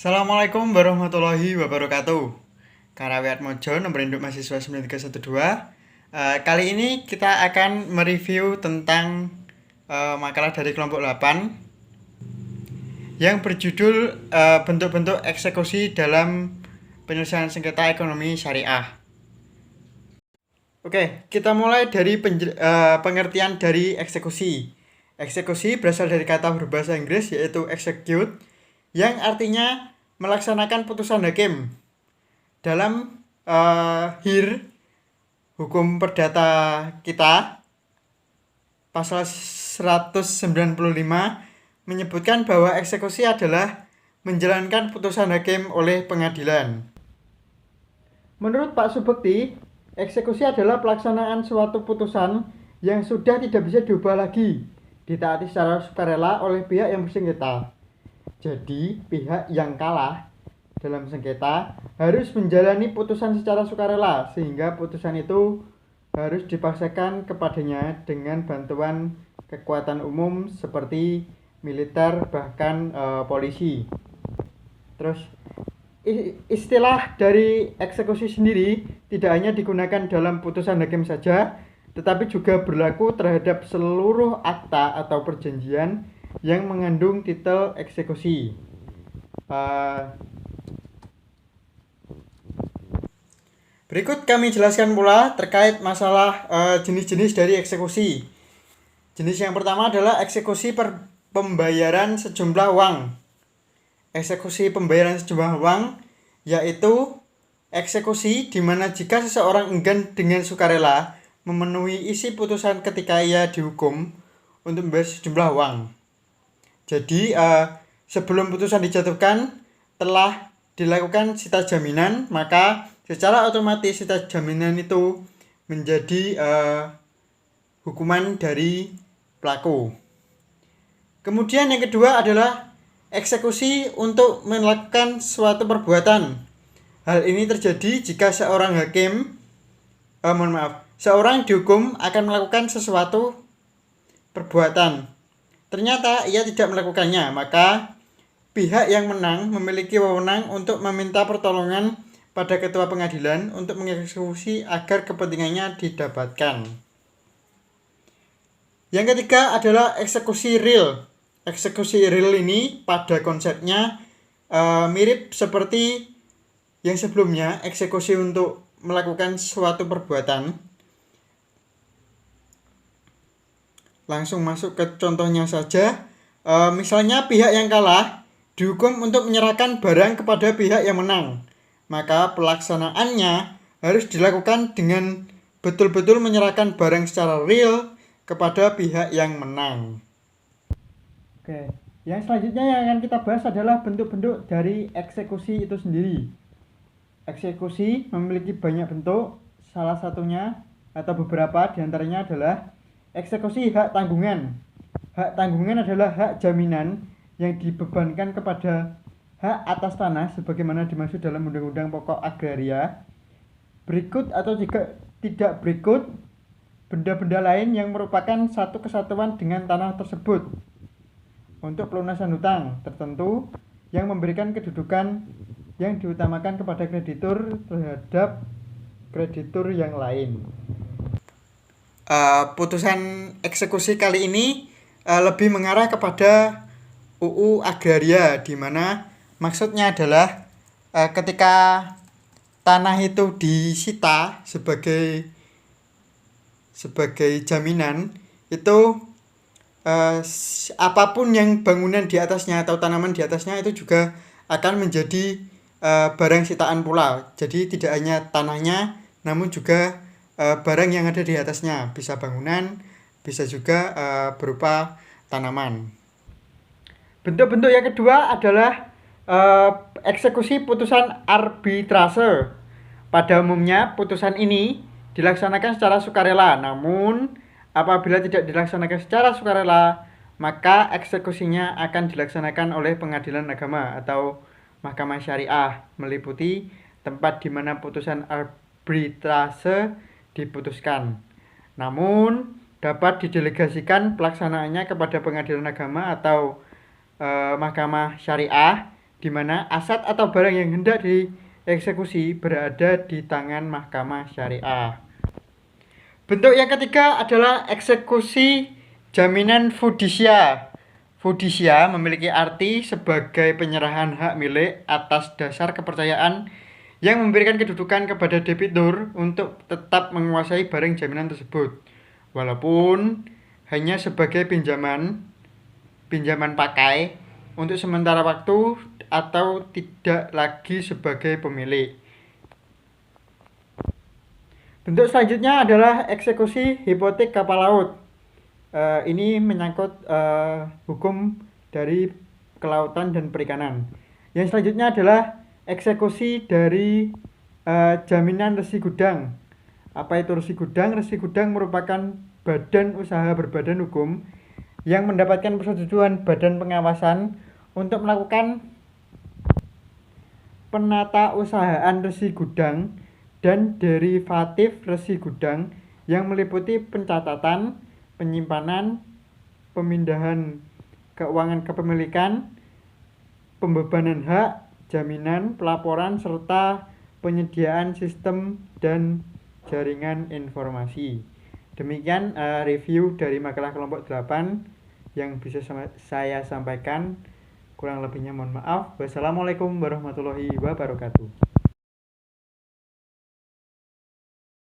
Assalamualaikum warahmatullahi wabarakatuh. Karawiat Mojo, nomor induk mahasiswa 9312. Kali ini kita akan mereview tentang makalah dari kelompok 8 yang berjudul bentuk-bentuk eksekusi dalam penyelesaian sengketa ekonomi syariah. Oke, kita mulai dari pengertian dari eksekusi. Eksekusi berasal dari kata berbahasa Inggris yaitu execute, yang artinya melaksanakan putusan hakim. Dalam HIR, hukum perdata kita, pasal 195 menyebutkan bahwa eksekusi adalah menjalankan putusan hakim oleh pengadilan. Menurut Pak Subekti, eksekusi adalah pelaksanaan suatu putusan yang sudah tidak bisa diubah lagi, ditaati secara sukarela oleh pihak yang bersengketa. Jadi, pihak yang kalah dalam sengketa harus menjalani putusan secara sukarela, sehingga putusan itu harus dipaksakan kepadanya dengan bantuan kekuatan umum seperti militer, bahkan polisi. Terus, istilah dari eksekusi sendiri tidak hanya digunakan dalam putusan hakim saja, tetapi juga berlaku terhadap seluruh akta atau perjanjian yang mengandung titel eksekusi. Berikut kami jelaskan pula terkait masalah jenis-jenis dari eksekusi. Jenis yang pertama adalah eksekusi pembayaran sejumlah uang. Eksekusi pembayaran sejumlah uang yaitu eksekusi di mana jika seseorang enggan dengan sukarela memenuhi isi putusan ketika ia dihukum untuk membayar sejumlah uang. Jadi sebelum putusan dijatuhkan telah dilakukan sita jaminan, maka secara otomatis sita jaminan itu menjadi hukuman dari pelaku. Kemudian yang kedua adalah eksekusi untuk melakukan suatu perbuatan. Hal ini terjadi jika seorang dihukum akan melakukan sesuatu perbuatan. Ternyata ia tidak melakukannya, maka pihak yang menang memiliki wewenang untuk meminta pertolongan pada ketua pengadilan untuk mengeksekusi agar kepentingannya didapatkan. Yang ketiga adalah eksekusi real. Eksekusi real ini pada konsepnya mirip seperti yang sebelumnya, eksekusi untuk melakukan suatu perbuatan. Langsung masuk ke contohnya saja. Misalnya pihak yang kalah dihukum untuk menyerahkan barang kepada pihak yang menang. Maka pelaksanaannya harus dilakukan dengan betul-betul menyerahkan barang secara real kepada pihak yang menang. Oke, yang selanjutnya yang akan kita bahas adalah bentuk-bentuk dari eksekusi itu sendiri. Eksekusi memiliki banyak bentuk, salah satunya atau beberapa diantaranya adalah eksekusi hak tanggungan. Hak tanggungan adalah hak jaminan yang dibebankan kepada hak atas tanah sebagaimana dimaksud dalam Undang-Undang Pokok Agraria. Berikut atau jika tidak berikut benda-benda lain yang merupakan satu kesatuan dengan tanah tersebut. Untuk pelunasan hutang tertentu yang memberikan kedudukan yang diutamakan kepada kreditur terhadap kreditur yang lain. Putusan eksekusi kali ini lebih mengarah kepada UU Agraria, di mana maksudnya adalah ketika tanah itu disita sebagai jaminan, itu apapun yang bangunan di atasnya atau tanaman di atasnya itu juga akan menjadi barang sitaan pula. Jadi tidak hanya tanahnya, namun juga barang yang ada di atasnya, bisa bangunan, bisa juga berupa tanaman. Bentuk-bentuk yang kedua adalah eksekusi putusan arbitrase. Pada umumnya putusan ini dilaksanakan secara sukarela, namun apabila tidak dilaksanakan secara sukarela, maka eksekusinya akan dilaksanakan oleh pengadilan agama atau mahkamah syariah, meliputi tempat di mana putusan arbitrase diputuskan. Namun dapat didelegasikan pelaksanaannya kepada pengadilan agama atau mahkamah syariah di mana aset atau barang yang hendak dieksekusi berada di tangan mahkamah syariah. Bentuk yang ketiga adalah eksekusi jaminan fidusia. Fidusia memiliki arti sebagai penyerahan hak milik atas dasar kepercayaan yang memberikan kedudukan kepada debitur untuk tetap menguasai barang jaminan tersebut, walaupun hanya sebagai pinjaman pakai untuk sementara waktu atau tidak lagi sebagai pemilik. Bentuk selanjutnya adalah eksekusi hipotek kapal laut. Ini menyangkut hukum dari kelautan dan perikanan. Yang selanjutnya adalah eksekusi dari jaminan resi gudang. Apa itu resi gudang? Resi gudang merupakan badan usaha berbadan hukum yang mendapatkan persetujuan badan pengawasan untuk melakukan penata usahaan resi gudang dan derivatif resi gudang yang meliputi pencatatan, penyimpanan, pemindahan keuangan kepemilikan, pembebanan hak, jaminan, pelaporan, serta penyediaan sistem dan jaringan informasi. Demikian review dari makalah kelompok 8 yang bisa saya sampaikan. Kurang lebihnya mohon maaf. Wassalamualaikum warahmatullahi wabarakatuh.